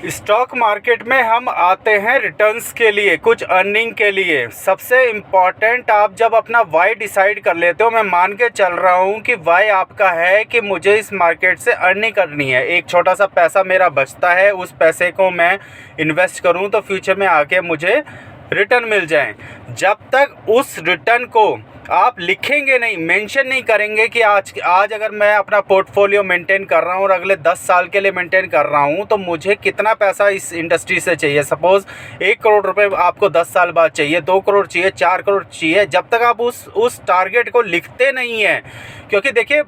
Stock market में हम आते हैं रिटर्न्स के लिए, कुछ अर्निंग के लिए। सबसे इम्पॉर्टेंट, आप जब अपना वाई डिसाइड कर लेते हो, मैं मान के चल रहा हूँ कि वाई आपका है कि मुझे इस मार्केट से अर्निंग करनी है, एक छोटा सा पैसा मेरा बचता है, उस पैसे को मैं इन्वेस्ट करूँ तो फ्यूचर में आके मुझे रिटर्न मिल जाए। जब तक उस रिटर्न को आप लिखेंगे नहीं, मेंशन नहीं करेंगे कि आज अगर मैं अपना पोर्टफोलियो मेंटेन कर रहा हूँ और अगले 10 साल के लिए मेंटेन कर रहा हूँ तो मुझे कितना पैसा इस इंडस्ट्री से चाहिए। सपोज़ 1 करोड़ रुपए आपको 10 साल बाद चाहिए, 2 करोड़ चाहिए, 4 करोड़ चाहिए, जब तक आप उस टारगेट को लिखते नहीं हैं। क्योंकि देखिए,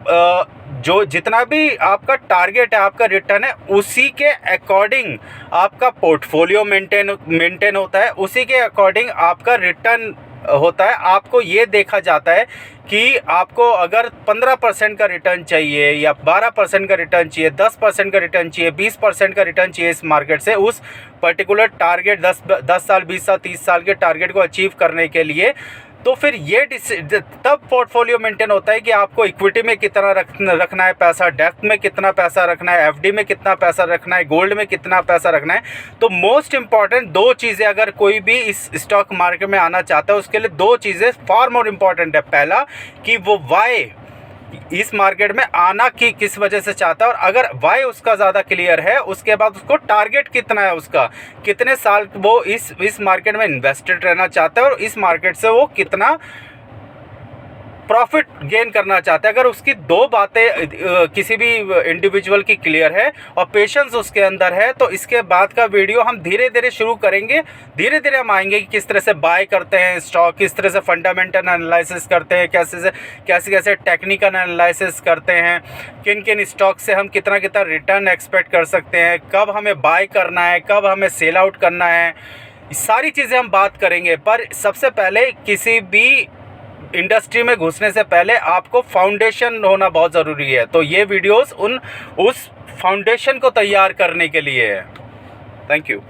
जो जितना भी आपका टारगेट है, आपका रिटर्न है, उसी के अकॉर्डिंग आपका पोर्टफोलियो मेंटेन होता है, उसी के अकॉर्डिंग आपका रिटर्न होता है। आपको ये देखा जाता है कि आपको अगर 15% का रिटर्न चाहिए या 12% का रिटर्न चाहिए, 10% का रिटर्न चाहिए, 20% का रिटर्न चाहिए इस मार्केट से, उस पर्टिकुलर टारगेट 10 साल, 20 साल, 30 साल के टारगेट को अचीव करने के लिए, तो फिर ये तब पोर्टफोलियो मेंटेन होता है कि आपको इक्विटी में कितना रखना है पैसा, डेप्थ में कितना पैसा रखना है, एफडी में कितना पैसा रखना है, गोल्ड में कितना पैसा रखना है। तो मोस्ट इंपॉर्टेंट 2 चीज़ें, अगर कोई भी इस स्टॉक मार्केट में आना चाहता है उसके लिए 2 चीज़ें फार मोर इम्पॉर्टेंट है। पहला कि वो वाई इस मार्केट में आना की किस वजह से चाहता है, और अगर वाई उसका ज़्यादा क्लियर है, उसके बाद उसको टारगेट कितना है, उसका कितने साल वो इस मार्केट में इन्वेस्टेड रहना चाहता है और इस मार्केट से वो कितना प्रॉफिट गेन करना चाहता है। अगर उसकी 2 बातें किसी भी इंडिविजुअल की क्लियर है और पेशेंस उसके अंदर है, तो इसके बाद का वीडियो हम धीरे धीरे शुरू करेंगे। धीरे धीरे हम आएंगे कि किस तरह से बाय करते हैं स्टॉक, किस तरह से फंडामेंटल एनालिसिस करते हैं, कैसे टेक्निकल एनालिसिस करते हैं, किन किन स्टॉक से हम कितना कितना रिटर्न एक्सपेक्ट कर सकते हैं, कब हमें बाय करना है, कब हमें सेल आउट करना है, सारी चीज़ें हम बात करेंगे। पर सबसे पहले किसी भी इंडस्ट्री में घुसने से पहले आपको फाउंडेशन होना बहुत ज़रूरी है। तो ये वीडियोस उस फाउंडेशन को तैयार करने के लिए है। Thank you.